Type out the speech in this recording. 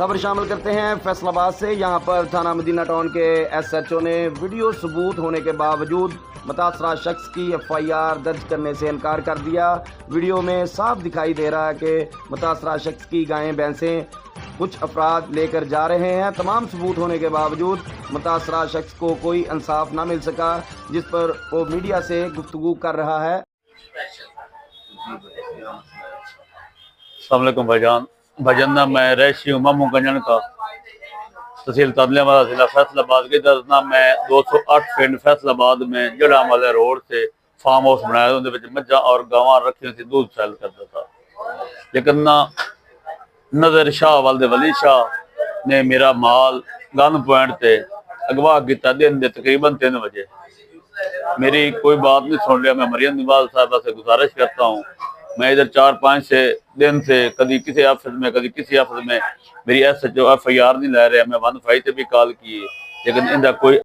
खबर शामिल करते हैं फैसलाबाद से। यहां पर थाना मदीना टाउन के SHO ने वीडियो सबूत होने के बावजूद मुतासरा शख्स की FIR दर्ज करने से इनकार कर दिया। वीडियो में साफ दिखाई दे रहा है कि मुतासरा शख्स की गायें भैंसें कुछ अफराद लेकर जा रहे हैं। तमाम सबूत होने के बावजूद मुतासरा शख्स को कोई इंसाफ ना मिल सका, जिस पर वो मीडिया से गुफ्तगू कर रहा है। अस्सलाम वालेकुम भाईजान, मैं रैशी हूँ मामू गंजन का, तहसील तादलियाबाद जिला फैसलाबाद के दर्जना। मैं 208 पिंड फैसलाबाद में जड़ा वाले रोड से फार्म हाउस बनाया, उन्हें मझा और गावां रखी थी, दूध सैल करता था। लेकिन ना नजर शाह वाले वली शाह ने मेरा माल गन पॉइंट से अगवा किया दिन के तकरीबन 3 बजे। मेरी कोई बात नहीं सुन लिया। मैं मरियम निवाज साहबा से गुजारिश करता हूँ, मैं इधर 4-5 दिन से कभी किसी ऑफिस में कभी किसी ऑफिस में मेरी SHO FIR नहीं ला रहा। मैं 1 5 से भी कॉल की, लेकिन इनका कोई